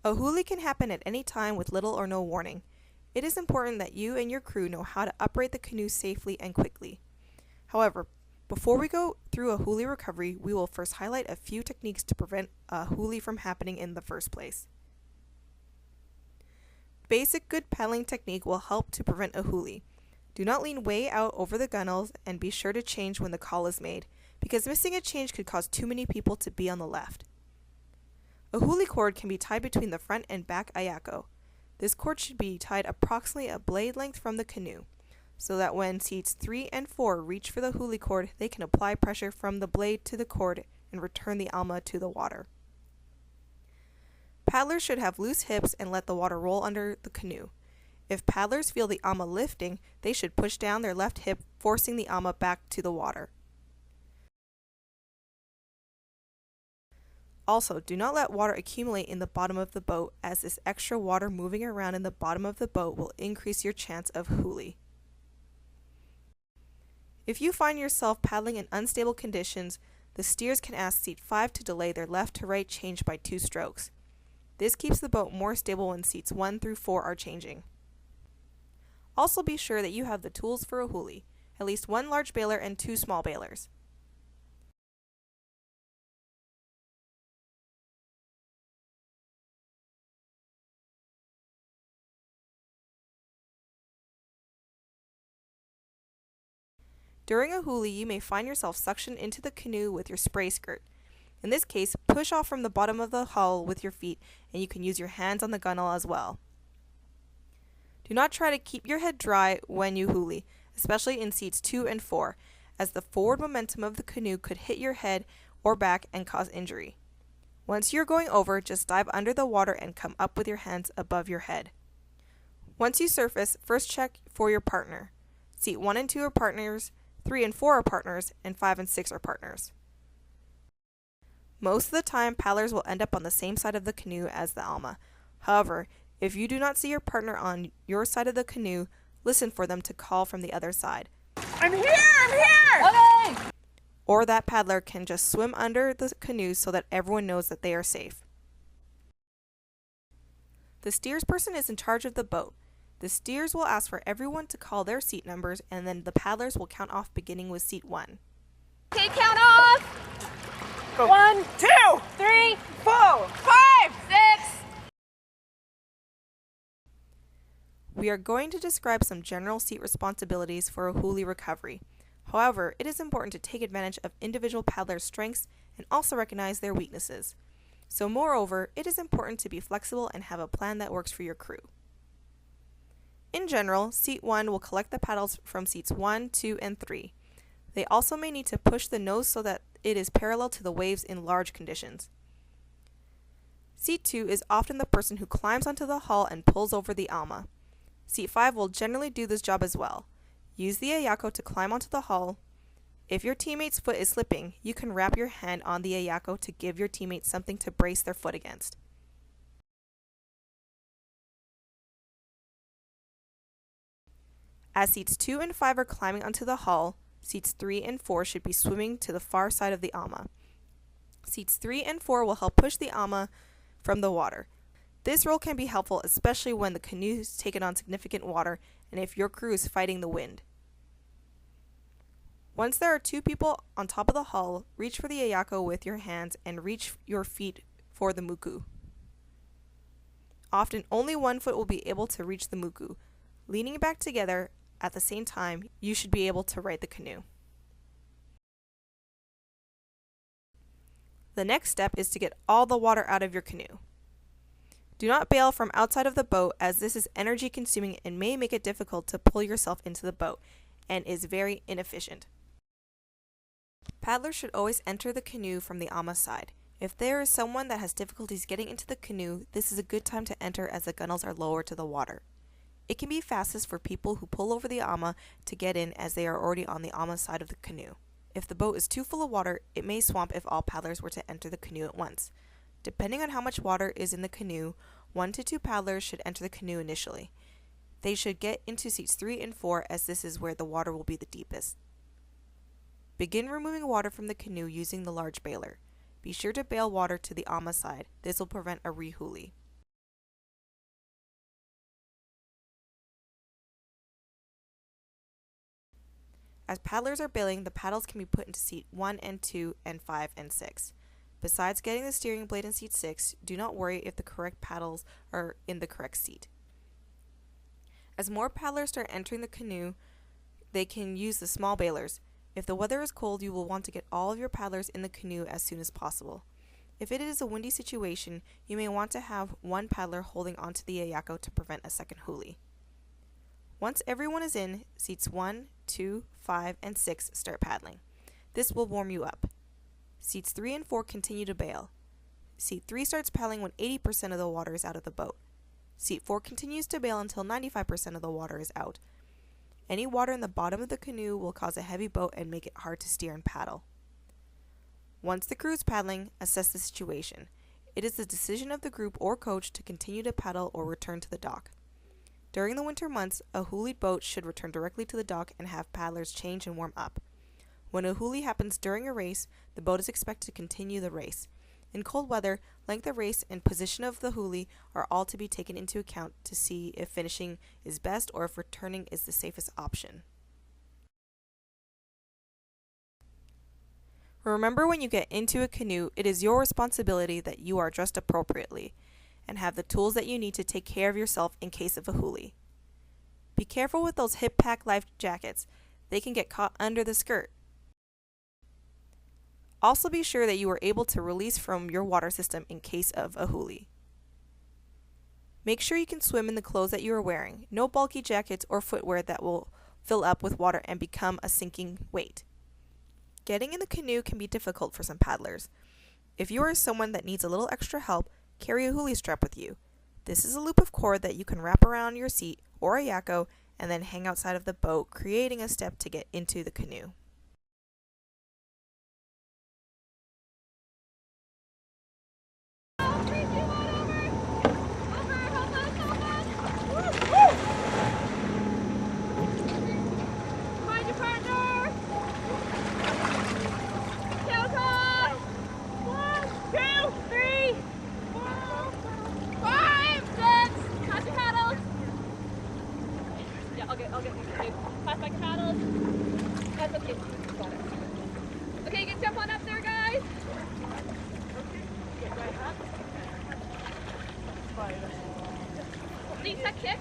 A huli can happen at any time with little or no warning. It is important that you and your crew know how to operate the canoe safely and quickly. However, before we go through a huli recovery, we will first highlight a few techniques to prevent a huli from happening in the first place. Basic good paddling technique will help to prevent a huli. Do not lean way out over the gunnels and be sure to change when the call is made, because missing a change could cause too many people to be on the left. A huli cord can be tied between the front and back ayako. This cord should be tied approximately a blade length from the canoe, so that when seats 3 and 4 reach for the huli cord, they can apply pressure from the blade to the cord and return the alma to the water. Paddlers should have loose hips and let the water roll under the canoe. If paddlers feel the alma lifting, they should push down their left hip, forcing the alma back to the water. Also, do not let water accumulate in the bottom of the boat, as this extra water moving around in the bottom of the boat will increase your chance of huli. If you find yourself paddling in unstable conditions, the steers can ask seat 5 to delay their left to right change by 2 strokes. This keeps the boat more stable when seats 1 through 4 are changing. Also be sure that you have the tools for a huli, at least 1 large bailer and 2 small bailers. During a huli, you may find yourself suctioned into the canoe with your spray skirt. In this case, push off from the bottom of the hull with your feet, and you can use your hands on the gunnel as well. Do not try to keep your head dry when you huli, especially in seats 2 and 4, as the forward momentum of the canoe could hit your head or back and cause injury. Once you're going over, just dive under the water and come up with your hands above your head. Once you surface, first check for your partner. Seat 1 and 2 are partners, 3 and 4 are partners, and 5 and 6 are partners. Most of the time, paddlers will end up on the same side of the canoe as the alma. However, if you do not see your partner on your side of the canoe, listen for them to call from the other side. I'm here! I'm here! Okay! Or that paddler can just swim under the canoe so that everyone knows that they are safe. The steersperson is in charge of the boat. The steers will ask for everyone to call their seat numbers, and then the paddlers will count off beginning with seat 1. Okay, count off! Go. 1, 2, 3, 4, 5, 6. We are going to describe some general seat responsibilities for a huli recovery. However, it is important to take advantage of individual paddlers' strengths and also recognize their weaknesses. So moreover, it is important to be flexible and have a plan that works for your crew. In general, seat 1 will collect the paddles from seats 1, 2, and 3. They also may need to push the nose so that it is parallel to the waves in large conditions. Seat 2 is often the person who climbs onto the hull and pulls over the alma. Seat 5 will generally do this job as well. Use the ayako to climb onto the hull. If your teammate's foot is slipping, you can wrap your hand on the ayako to give your teammate something to brace their foot against. As seats 2 and 5 are climbing onto the hull, seats 3 and 4 should be swimming to the far side of the alma. Seats 3 and 4 will help push the alma from the water. This role can be helpful especially when the canoe is taken on significant water and if your crew is fighting the wind. Once there are 2 people on top of the hull, reach for the ayako with your hands and reach your feet for the muku. Often only one foot will be able to reach the muku. Leaning back together at the same time, you should be able to right the canoe. The next step is to get all the water out of your canoe. Do not bail from outside of the boat, as this is energy consuming and may make it difficult to pull yourself into the boat and is very inefficient. Paddlers should always enter the canoe from the alma side. If there is someone that has difficulties getting into the canoe, this is a good time to enter as the gunnels are lower to the water. It can be fastest for people who pull over the alma to get in, as they are already on the alma side of the canoe. If the boat is too full of water, it may swamp if all paddlers were to enter the canoe at once. Depending on how much water is in the canoe, 1 to 2 paddlers should enter the canoe initially. They should get into seats 3 and 4, as this is where the water will be the deepest. Begin removing water from the canoe using the large bailer. Be sure to bail water to the alma side. This will prevent a re-huli. As paddlers are bailing, the paddles can be put into seat 1 and 2 and 5 and 6. Besides getting the steering blade in seat 6, do not worry if the correct paddles are in the correct seat. As more paddlers start entering the canoe, they can use the small bailers. If the weather is cold, you will want to get all of your paddlers in the canoe as soon as possible. If it is a windy situation, you may want to have one paddler holding onto the ayako to prevent a second huli. Once everyone is in, seats 1, 2, 5, and 6 start paddling. This will warm you up. Seats 3 and 4 continue to bail. Seat 3 starts paddling when 80% of the water is out of the boat. Seat 4 continues to bail until 95% of the water is out. Any water in the bottom of the canoe will cause a heavy boat and make it hard to steer and paddle. Once the crew is paddling, assess the situation. It is the decision of the group or coach to continue to paddle or return to the dock. During the winter months, a hulied boat should return directly to the dock and have paddlers change and warm up. When a huli happens during a race, the boat is expected to continue the race. In cold weather, length of race and position of the huli are all to be taken into account to see if finishing is best or if returning is the safest option. Remember, when you get into a canoe, it is your responsibility that you are dressed appropriately and have the tools that you need to take care of yourself in case of a huli. Be careful with those hip pack life jackets. They can get caught under the skirt. Also be sure that you are able to release from your water system in case of a huli. Make sure you can swim in the clothes that you are wearing. No bulky jackets or footwear that will fill up with water and become a sinking weight. Getting in the canoe can be difficult for some paddlers. If you are someone that needs a little extra help, carry a huli strap with you. This is a loop of cord that you can wrap around your seat or a yako and then hang outside of the boat, creating a step to get into the canoe. I'll get these. Pass my paddles. That's okay. Got it. Okay, you can jump on up there, guys. Get right up. Lisa, kick.